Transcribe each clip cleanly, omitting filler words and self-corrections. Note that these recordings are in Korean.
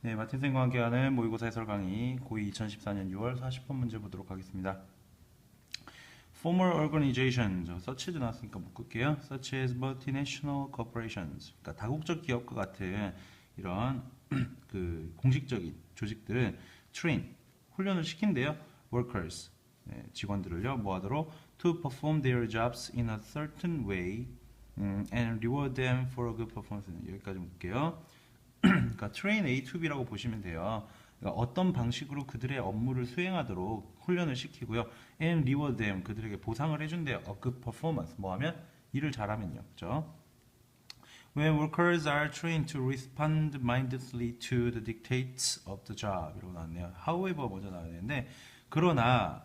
네, 마틴 쌤과 함께하는 모의고사 해설 강의 고2 2014년 6월 40번 문제 보도록 하겠습니다. Formal organizations, such도 나왔으니까 묶을게요. Such as multinational corporations, 그러니까 다국적 기업과 같은 이런 그 공식적인 조직들은 train, 훈련을 시킨대요. workers, 네, 직원들을요. 뭐하도록? to perform their jobs in a certain way and reward them for a good performance. 여기까지 묶을게요. 그러니까 train A to B라고 보시면 돼요. 그러니까 어떤 방식으로 그들의 업무를 수행하도록 훈련을 시키고요. and reward them, 그들에게 보상을 해준대요. a good performance, 뭐하면? 일을 잘하면요. 그죠? When workers are trained to respond mindedly to the dictates of the job, 이라고 나왔네요. However 먼저 나와야 되는데, 그러나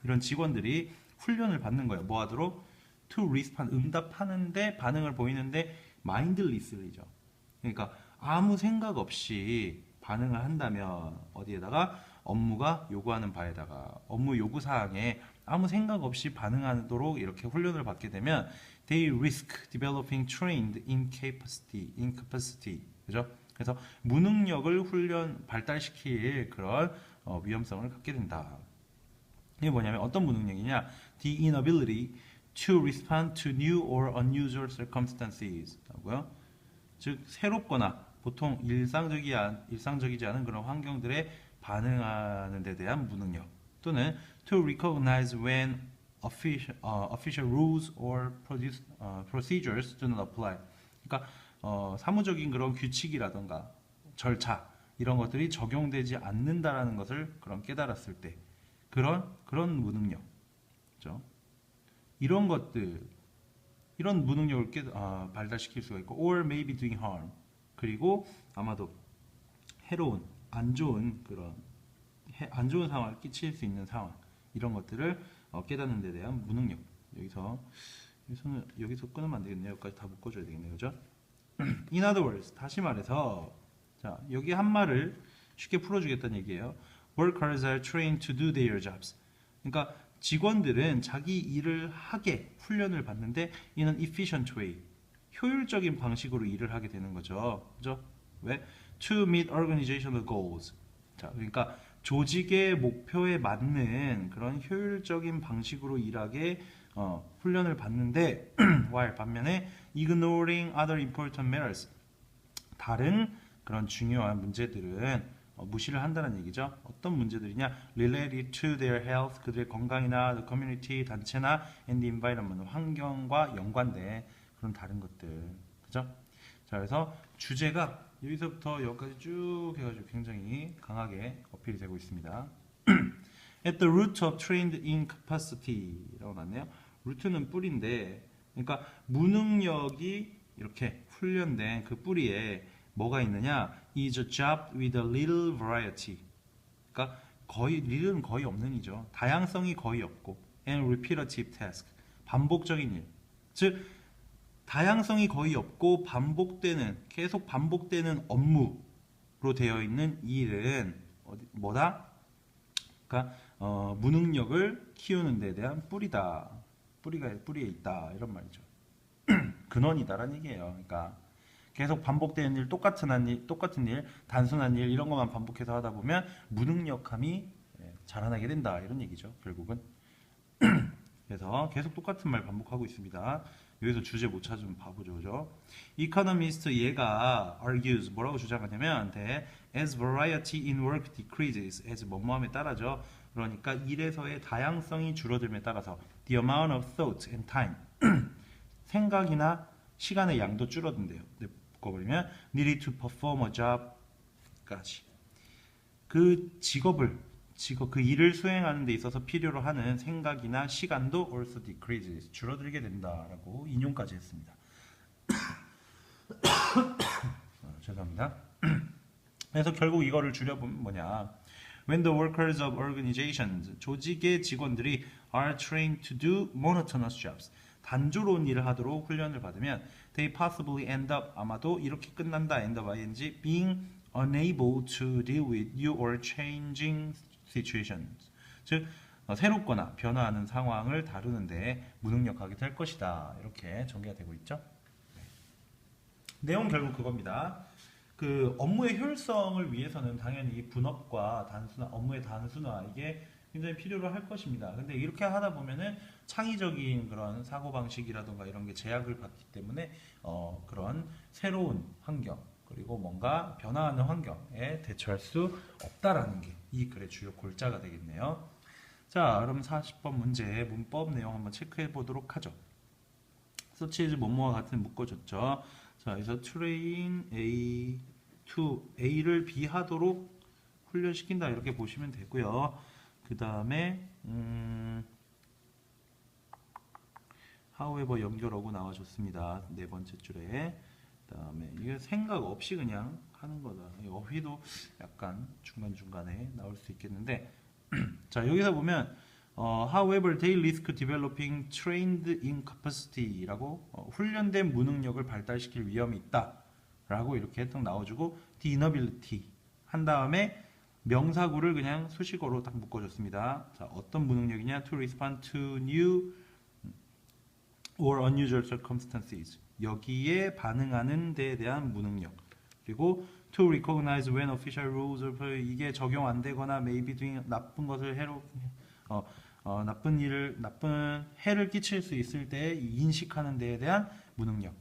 이런 직원들이 훈련을 받는 거예요. 뭐하도록? to respond, 응답하는데 반응을 보이는데 mindlessly죠. 그러니까 아무 생각 없이 반응을 한다면 어디에다가? 업무가 요구하는 바에다가 업무 요구 사항에 아무 생각 없이 반응하도록 이렇게 훈련을 받게 되면 they risk developing trained incapacity, 그죠? 그래서 무능력을 발달시킬 그런 위험성을 갖게 된다. 이게 뭐냐면 어떤 무능력이냐? The inability to respond to new or unusual circumstances 라고요. 즉 새롭거나 보통 일상적이지 않은 그런 환경들에 반응하는 데 대한 무능력, 또는 to recognize when official rules or procedures do not apply. 그러니까 사무적인 그런 규칙이라던가 절차 이런 것들이 적용되지 않는다라는 것을 깨달았을 때 그런 무능력, 그렇죠? 이런 것들, 이런 무능력을 발달시킬 수가 있고, or maybe doing harm, 그리고 아마도 해로운, 안 좋은 상황을 끼칠 수 있는 상황, 이런 것들을 깨닫는 데 대한 무능력. 여기서 끊으면 안 되겠네요. 여기까지 다 묶어줘야 되겠네요. 그죠? In other words, 다시 말해서, 자, 여기 한 말을 쉽게 풀어주겠다는 얘기예요. Workers are trained to do their jobs. 그러니까 직원들은 자기 일을 하게 훈련을 받는데 in an efficient way, 효율적인 방식으로 일을 하게 되는 거죠. 그죠? 왜? To meet organizational goals. 자, 그러니까 조직의 목표에 맞는 그런 효율적인 방식으로 일하게 훈련을 받는데 while 반면에 ignoring other important matters, 다른 그런 중요한 문제들은 무시를 한다는 얘기죠. 어떤 문제들이냐? Related to their health, 그들의 건강이나 the community, 단체나 and the environment, 환경과 연관된 그런 다른 것들. 그죠? 자, 그래서 주제가 여기서부터 여기까지 쭉 해가지고 굉장히 강하게 어필이 되고 있습니다. At the root of trained incapacity라고 나왔네요. 루트는 뿌리인데, 그러니까 무능력이 이렇게 훈련된 그 뿌리에 뭐가 있느냐? is a job with a little variety. 그러니까 little는 거의 없는 이죠. 다양성이 거의 없고, and repetitive task, 반복적인 일. 즉 다양성이 거의 없고 계속 반복되는 업무로 되어 있는 이 일은 뭐다? 그러니까 무능력을 키우는 데 대한 뿌리다. 뿌리에 있다, 이런 말이죠. 근원이다라는 얘기예요. 그러니까 계속 반복되는 일, 똑같은 일, 단순한 일, 이런 것만 반복해서 하다 보면 무능력함이 자라나게 된다, 이런 얘기죠. 결국은. 그래서 계속 똑같은 말 반복하고 있습니다. 여기서 주제 못 찾으면 바보죠, 그죠? Economist 얘가 argues, 뭐라고 주장하냐면 as variety in work decreases, as 뭐뭐함에 따라죠. 그러니까 일에서의 다양성이 줄어들음에 따라서 the amount of thought and time, 생각이나 시간의 양도 줄어든대요. 묶어버리면 needed to perform a job까지. 그 그 일을 수행하는 데 있어서 필요로 하는 생각이나 시간도 also decreases, 줄어들게 된다라고 인용까지 했습니다. 죄송합니다. 그래서 결국 이거를 줄여보면 뭐냐? When the workers of organizations, 조직의 직원들이 are trained to do monotonous jobs, 단조로운 일을 하도록 훈련을 받으면 they possibly end up, 아마도 이렇게 끝난다, end up ing, being unable to deal with new or changing situations. 즉 새롭거나 변화하는 상황을 다루는데 무능력하게 될 것이다. 이렇게 전개가 되고 있죠. 네. 내용 결국 그겁니다. 그 업무의 효율성을 위해서는 당연히 이 분업과 단순화, 업무의 단순화 이게 굉장히 필요로 할 것입니다. 근데 이렇게 하다 보면은 창의적인 그런 사고 방식이라든가 이런 게 제약을 받기 때문에 그런 새로운 환경 그리고 뭔가 변화하는 환경에 대처할 수 없다라는 게 이 글의 주요 골자가 되겠네요. 자, 그럼 40번 문제 문법 내용 한번 체크해 보도록 하죠. 서치 is 뭐뭐와 같은 묶어줬죠. 자, 그래서 train A to A를 B 하도록 훈련시킨다 이렇게 보시면 되고요. 그 다음에 however 연결하고 나와줬습니다. 네 번째 줄에. 그 다음에 이게 생각 없이 그냥 하는 거다. 어휘도 약간 중간중간에 나올 수 있겠는데 자, 여기서 보면 however they risk developing trained incapacity라고 훈련된 무능력을 발달시킬 위험이 있다 라고 이렇게 딱 나와주고 the inability 한 다음에 명사구를 그냥 수식어로 딱 묶어줬습니다. 자, 어떤 무능력이냐? to respond to new or unusual circumstances 여기에 반응하는 데에 대한 무능력 그리고 to recognize when official rules 이게 적용 안 되거나 maybe doing 나쁜 것을 나쁜 해를 끼칠 수 있을 때 인식하는 데에 대한 무능력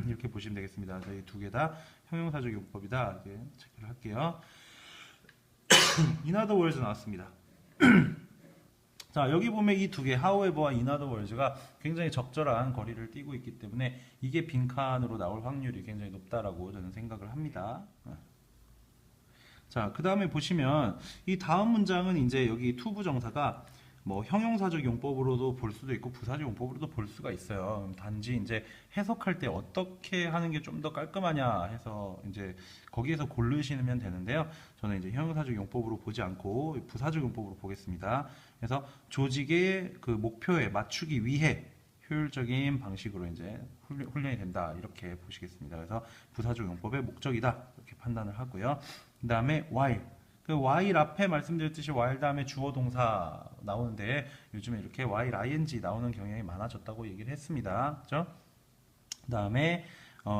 이렇게 보시면 되겠습니다. 저희 두 개 다 형용사적 용법이다 이렇게 체크를 할게요. in other words 나왔습니다. 자, 여기 보면 이 두 개 however와 in other words가 굉장히 적절한 거리를 띄고 있기 때문에 이게 빈칸으로 나올 확률이 굉장히 높다라고 저는 생각을 합니다. 자, 그 다음에 보시면 이 다음 문장은 이제 여기 to 부정사가 뭐 형용사적 용법으로도 볼 수도 있고 부사적 용법으로도 볼 수가 있어요. 단지 이제 해석할 때 어떻게 하는 게 좀 더 깔끔하냐 해서 이제 거기에서 고르시면 되는데요. 저는 이제 형용사적 용법으로 보지 않고 부사적 용법으로 보겠습니다. 그래서 조직의 그 목표에 맞추기 위해 효율적인 방식으로 이제 훈련이 된다 이렇게 보시겠습니다. 그래서 부사적 용법의 목적이다 이렇게 판단을 하고요. 그 다음에 while 그 while 앞에 말씀드렸듯이 while 다음에 주어 동사 나오는데 요즘에 이렇게 while ing 나오는 경향이 많아졌다고 얘기를 했습니다. 그죠? 그 다음에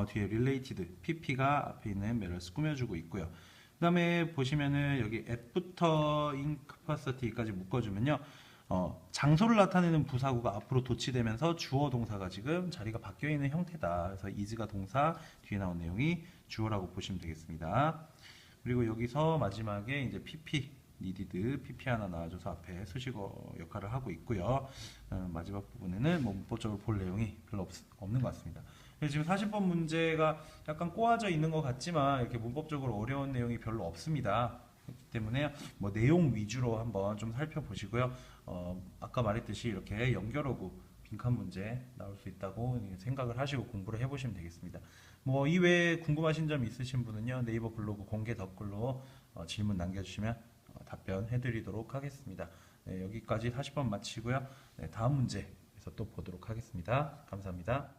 뒤에 related pp가 앞에 있는 메러스 꾸며주고 있고요. 그 다음에 보시면은 여기 at부터 incapacity까지 묶어주면요. 장소를 나타내는 부사구가 앞으로 도치되면서 주어 동사가 지금 자리가 바뀌어 있는 형태다. 그래서 is가 동사 뒤에 나온 내용이 주어라고 보시면 되겠습니다. 그리고 여기서 마지막에 이제 pp, needed, pp 하나 나와줘서 앞에 수식어 역할을 하고 있고요. 마지막 부분에는 뭐 문법적으로 볼 내용이 별로 없는 것 같습니다. 지금 40번 문제가 약간 꼬아져 있는 것 같지만 이렇게 문법적으로 어려운 내용이 별로 없습니다. 그렇기 때문에 뭐 내용 위주로 한번 좀 살펴보시고요. 아까 말했듯이 이렇게 연결어구 빈칸 문제 나올 수 있다고 생각을 하시고 공부를 해보시면 되겠습니다. 뭐 이외에 궁금하신 점 있으신 분은요 네이버 블로그 공개 댓글로 질문 남겨주시면 답변해드리도록 하겠습니다. 네, 여기까지 40번 마치고요. 네, 다음 문제에서 또 보도록 하겠습니다. 감사합니다.